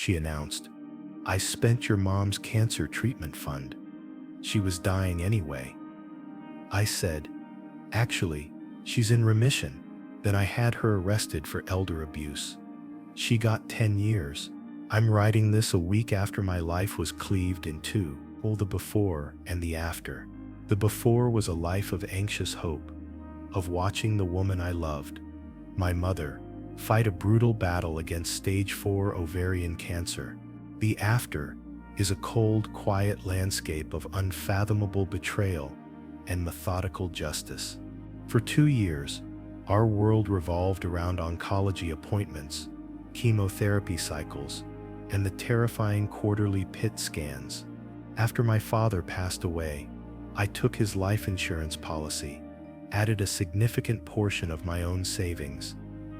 she announced. "I spent your mom's cancer treatment fund. She was dying anyway." I said, "Actually, she's in remission." Then I had her arrested for elder abuse. She got 10 years. I'm writing this a week after my life was cleaved in two, the before and the after. The before was a life of anxious hope, of watching the woman I loved, my mother, fight a brutal battle against stage 4 ovarian cancer. The after is a cold, quiet landscape of unfathomable betrayal and methodical justice. For 2 years, our world revolved around oncology appointments, chemotherapy cycles, and the terrifying quarterly PET scans. After my father passed away, I took his life insurance policy, added a significant portion of my own savings,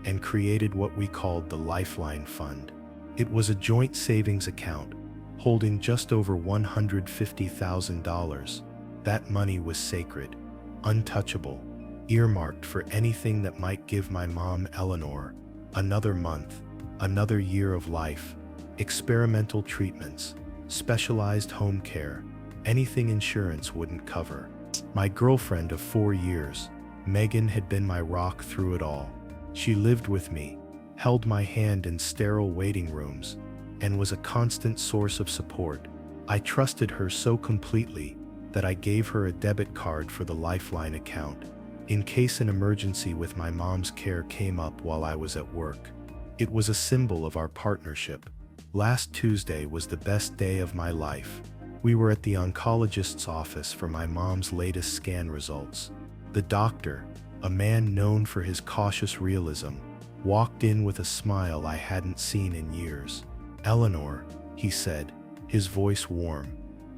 and created what we called the Lifeline Fund. It was a joint savings account, holding just over $150,000. That money was sacred, untouchable, earmarked for anything that might give my mom, Eleanor, another month, another year of life, experimental treatments, specialized home care, anything insurance wouldn't cover. My girlfriend of 4 years, Megan, had been my rock through it all. She lived with me, held my hand in sterile waiting rooms, and was a constant source of support. I trusted her so completely that I gave her a debit card for the Lifeline account, in case an emergency with my mom's care came up while I was at work. It was a symbol of our partnership. Last Tuesday was the best day of my life. We were at the oncologist's office for my mom's latest scan results. The doctor, a man known for his cautious realism, walked in with a smile I hadn't seen in years. "Eleanor," he said, his voice warm,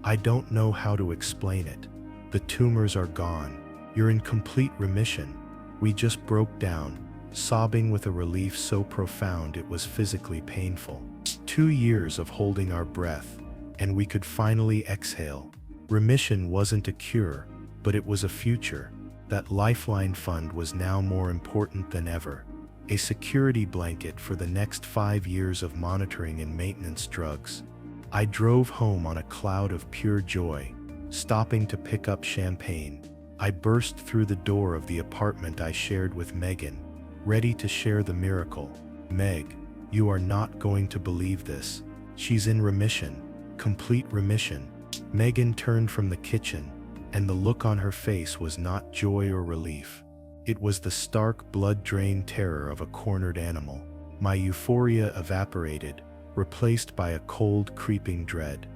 "I don't know how to explain it. The tumors are gone. You're in complete remission." We just broke down, sobbing with a relief so profound it was physically painful. 2 years of holding our breath, and we could finally exhale. Remission wasn't a cure, but it was a future. That Lifeline Fund was now more important than ever. A security blanket for the next 5 years of monitoring and maintenance drugs. I drove home on a cloud of pure joy, stopping to pick up champagne. I burst through the door of the apartment I shared with Megan, ready to share the miracle. "Meg, you are not going to believe this. She's in remission, complete remission." Megan turned from the kitchen, and the look on her face was not joy or relief. It was the stark, blood-drained terror of a cornered animal. My euphoria evaporated, replaced by a cold, creeping dread.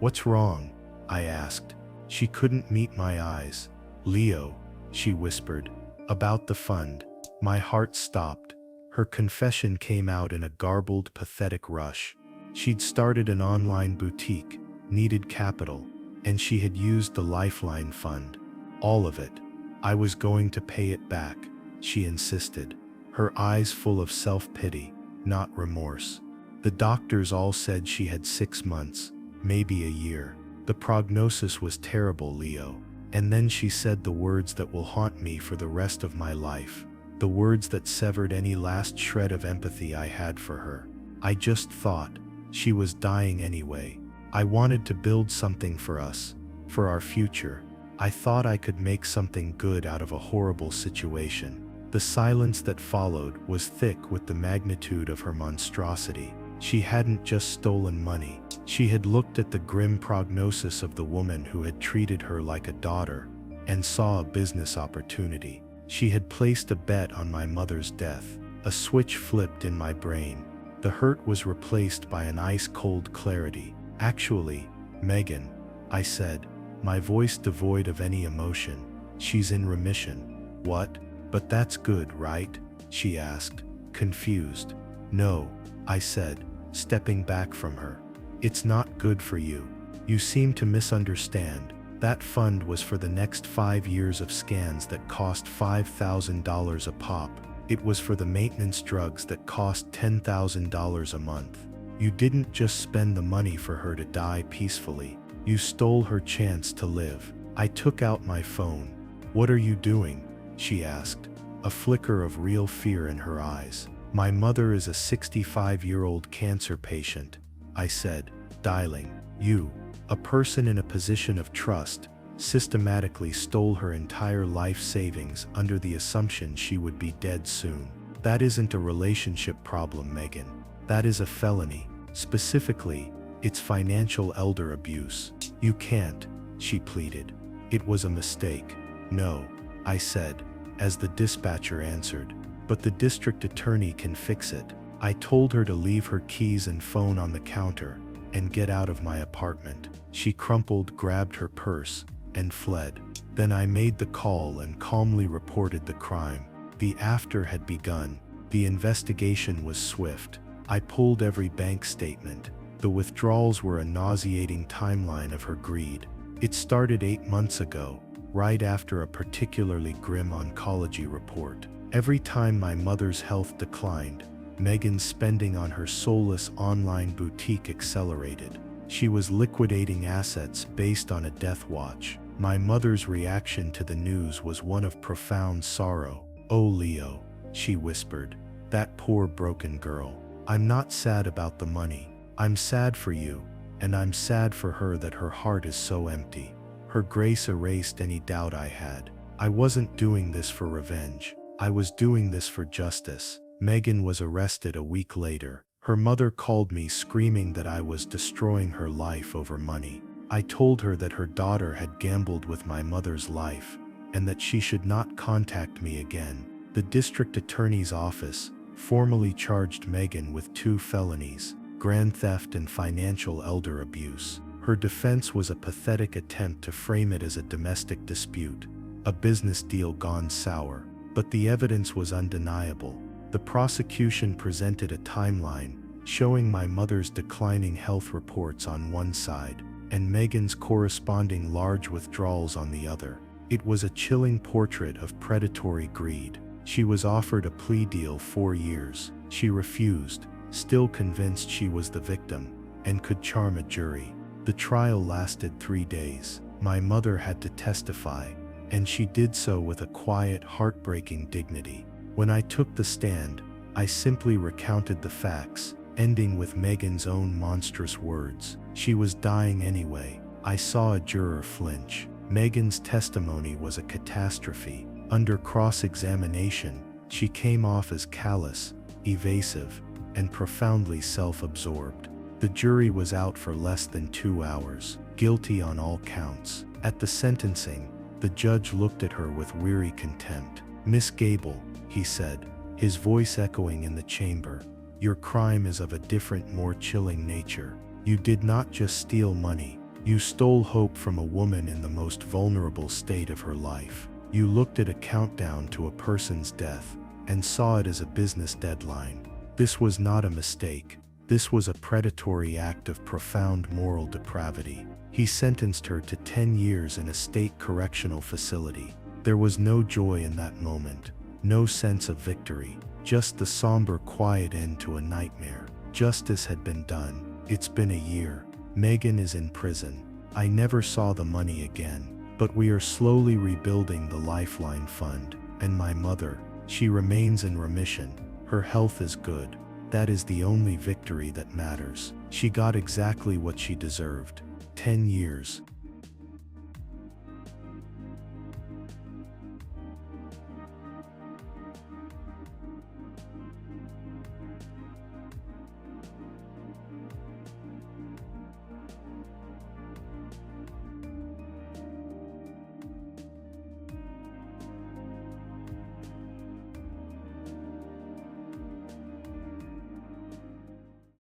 "What's wrong?" I asked. She couldn't meet my eyes. "Leo," she whispered, "about the fund." My heart stopped. Her confession came out in a garbled, pathetic rush. She'd started an online boutique, needed capital, and she had used the Lifeline Fund. All of it. I was going to pay it back, she insisted, her eyes full of self-pity, not remorse. The doctors all said she had 6 months, maybe a year. The prognosis was terrible, Leo. And then she said the words that will haunt me for the rest of my life. The words that severed any last shred of empathy I had for her. "I just thought she was dying anyway. I wanted to build something for us, for our future. I thought I could make something good out of a horrible situation." The silence that followed was thick with the magnitude of her monstrosity. She hadn't just stolen money. She had looked at the grim prognosis of the woman who had treated her like a daughter and saw a business opportunity. She had placed a bet on my mother's death. A switch flipped in my brain. The hurt was replaced by an ice-cold clarity. "Actually, Megan," I said, my voice devoid of any emotion, "she's in remission." "What? But that's good, right?" she asked, confused. "No," I said, stepping back from her. "It's not good for you. You seem to misunderstand. That fund was for the next 5 years of scans that cost $5,000 a pop. It was for the maintenance drugs that cost $10,000 a month. You didn't just spend the money for her to die peacefully. You stole her chance to live." I took out my phone. "What are you doing?" she asked, a flicker of real fear in her eyes. "My mother is a 65-year-old cancer patient. I said, dialing. You, a person in a position of trust, systematically stole her entire life savings under the assumption she would be dead soon. That isn't a relationship problem, Megan. That is a felony. Specifically, it's financial elder abuse. You can't, she pleaded. It was a mistake. No, I said, as the dispatcher answered, but the district attorney can fix it. I told her to leave her keys and phone on the counter and get out of my apartment. She crumpled, grabbed her purse, and fled. Then I made the call and calmly reported the crime. The after had begun. The investigation was swift. I pulled every bank statement. The withdrawals were a nauseating timeline of her greed. It started 8 months ago, right after a particularly grim oncology report. Every time my mother's health declined, Megan's spending on her soulless online boutique accelerated. She was liquidating assets based on a death watch. My mother's reaction to the news was one of profound sorrow. "Oh, Leo," she whispered, "that poor broken girl. I'm not sad about the money. I'm sad for you, and I'm sad for her that her heart is so empty." Her grace erased any doubt I had. I wasn't doing this for revenge. I was doing this for justice. Megan was arrested a week later. Her mother called me screaming that I was destroying her life over money. I told her that her daughter had gambled with my mother's life and that she should not contact me again. The district attorney's office formally charged Megan with 2 felonies, grand theft and financial elder abuse. Her defense was a pathetic attempt to frame it as a domestic dispute, a business deal gone sour. But the evidence was undeniable. The prosecution presented a timeline showing my mother's declining health reports on one side and Megan's corresponding large withdrawals on the other. It was a chilling portrait of predatory greed. She was offered a plea deal 4 years. She refused, still convinced she was the victim and could charm a jury. The trial lasted 3 days. My mother had to testify, and she did so with a quiet, heartbreaking dignity. When I took the stand, I simply recounted the facts, ending with Megan's own monstrous words. She was dying anyway. I saw a juror flinch. Megan's testimony was a catastrophe. Under cross-examination, she came off as callous, evasive, and profoundly self-absorbed. The jury was out for less than 2 hours, guilty on all counts. At the sentencing, the judge looked at her with weary contempt. "Miss Gable," he said, his voice echoing in the chamber, "your crime is of a different, more chilling nature. You did not just steal money. You stole hope from a woman in the most vulnerable state of her life. You looked at a countdown to a person's death and saw it as a business deadline. This was not a mistake. This was a predatory act of profound moral depravity." He sentenced her to 10 years in a state correctional facility. There was no joy in that moment, no sense of victory, just the somber, quiet end to a nightmare. Justice had been done. It's been a year. Megan is in prison. I never saw the money again, but we are slowly rebuilding the Lifeline Fund. And my mother, she remains in remission. Her health is good. That is the only victory that matters. She got exactly what she deserved. 10 years.